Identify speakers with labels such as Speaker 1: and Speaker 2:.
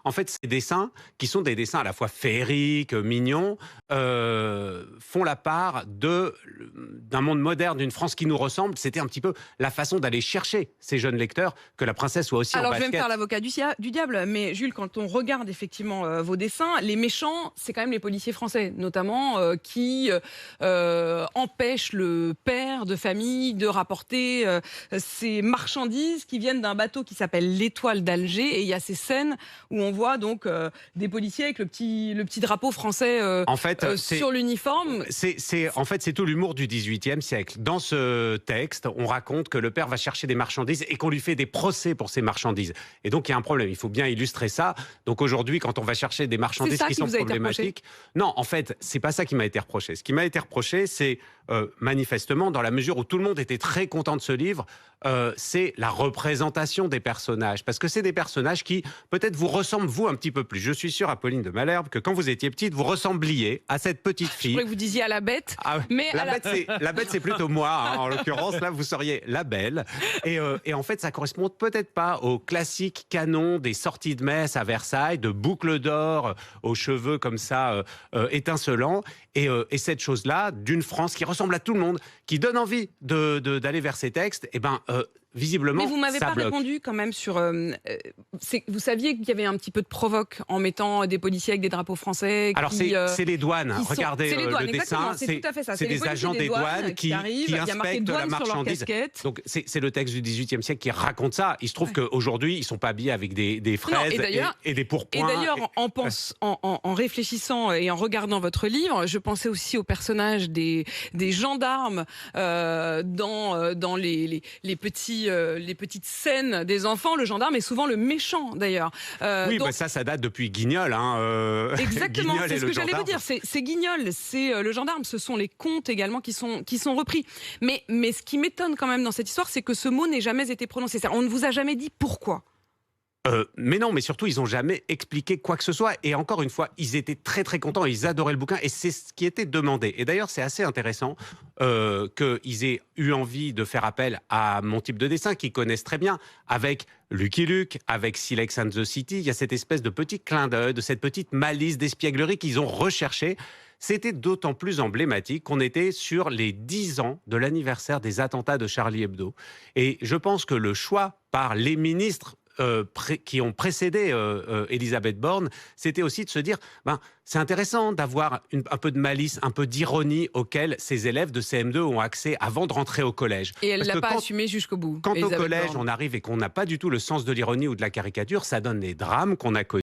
Speaker 1: En fait, ces dessins, qui sont des dessins à la fois féeriques, mignons, font la part d'un monde moderne, d'une France qui nous ressemble. C'était un petit peu la façon d'aller chercher ces jeunes lecteurs, que la princesse soit aussi en
Speaker 2: Alors, je
Speaker 1: basket.
Speaker 2: vais me faire l'avocat du diable, mais Jules, quand on regarde effectivement vos dessins, les méchants, c'est quand même les policiers français, notamment, qui empêchent le père de famille de rapporter ces marchandises qui viennent d'un bateau qui s'appelle l'Étoile d'Alger. Et il y a ces scènes où on voit donc des policiers avec le petit drapeau français
Speaker 1: En fait,
Speaker 2: sur l'uniforme.
Speaker 1: En fait, c'est tout l'humour du XVIIIe siècle. Dans ce texte, on raconte que le père va chercher des marchandises et qu'on lui fait des procès pour ces marchandises. Et donc, il y a un problème. Il faut bien illustrer ça. Donc, aujourd'hui, quand on va chercher des marchandises qui sont problématiques... Non, en fait, c'est pas ça qui m'a été reproché. Ce qui m'a été reproché, c'est manifestement, dans la mesure où tout le monde était très content de ce livre, c'est la représentation des personnages. Parce que c'est des personnages qui, peut-être, vous ressemblent, vous, un petit peu plus. Je suis sûr, Apolline de Malherbe, que quand vous étiez petite, vous ressembliez à cette petite fille.
Speaker 2: Je croyais que vous disiez à la bête.
Speaker 1: Ah,
Speaker 2: mais
Speaker 1: la bête, c'est plutôt moi, hein, en l'occurrence. Là, vous seriez la belle. Et en fait, ça correspond peut-être pas au classique canon des sorties de messe à Versailles, de boucles d'or aux cheveux comme ça étincelants. Et cette chose-là, d'une France qui ressemble à tout le monde, qui donne envie d'aller vers ces textes, eh ben, visiblement,
Speaker 2: mais vous m'avez pas
Speaker 1: bloque.
Speaker 2: répondu quand même sur... vous saviez qu'il y avait un petit peu de provoque en mettant des policiers avec des drapeaux français.
Speaker 1: Alors c'est les douanes. Regardez
Speaker 2: les douanes,
Speaker 1: le dessin.
Speaker 2: C'est tout à fait ça.
Speaker 1: C'est des agents des douanes qui inspectent la marchandise. Donc c'est le texte du XVIIIe siècle qui raconte ça. Il se trouve qu'aujourd'hui, ils ne sont pas habillés avec des fraises et des pourpoints.
Speaker 2: Et d'ailleurs, en réfléchissant et en regardant votre livre, je pensais aussi au personnage des gendarmes dans les petites scènes des enfants. Le gendarme est souvent le méchant, d'ailleurs.
Speaker 1: Oui, donc... ça date depuis Guignol.
Speaker 2: Exactement,
Speaker 1: Guignol
Speaker 2: c'est ce que j'allais vous dire.
Speaker 1: gendarme.
Speaker 2: C'est Guignol, c'est le gendarme. Ce sont les contes également qui sont repris. Mais ce qui m'étonne quand même dans cette histoire, c'est que ce mot n'ait jamais été prononcé. On ne vous a jamais dit pourquoi.
Speaker 1: Mais non, mais surtout, ils n'ont jamais expliqué quoi que ce soit. Et encore une fois, ils étaient très très contents, ils adoraient le bouquin, et c'est ce qui était demandé. Et d'ailleurs, c'est assez intéressant qu'ils aient eu envie de faire appel à mon type de dessin, qu'ils connaissent très bien, avec Lucky Luke, avec Silex and the City. Il y a cette espèce de petit clin d'œil, de cette petite malice d'espièglerie qu'ils ont recherché. C'était d'autant plus emblématique qu'on était sur les 10 ans de l'anniversaire des attentats de Charlie Hebdo. Et je pense que le choix par les ministres qui ont précédé Elisabeth Borne, c'était aussi de se dire, c'est intéressant d'avoir un peu de malice, un peu d'ironie auquel ces élèves de CM2 ont accès avant de rentrer au collège.
Speaker 2: Et elle ne l'a pas assumé jusqu'au bout.
Speaker 1: Quand
Speaker 2: Elisabeth
Speaker 1: au collège,
Speaker 2: Borne.
Speaker 1: on arrive et qu'on n'a pas du tout le sens de l'ironie ou de la caricature, ça donne des drames qu'on a connus.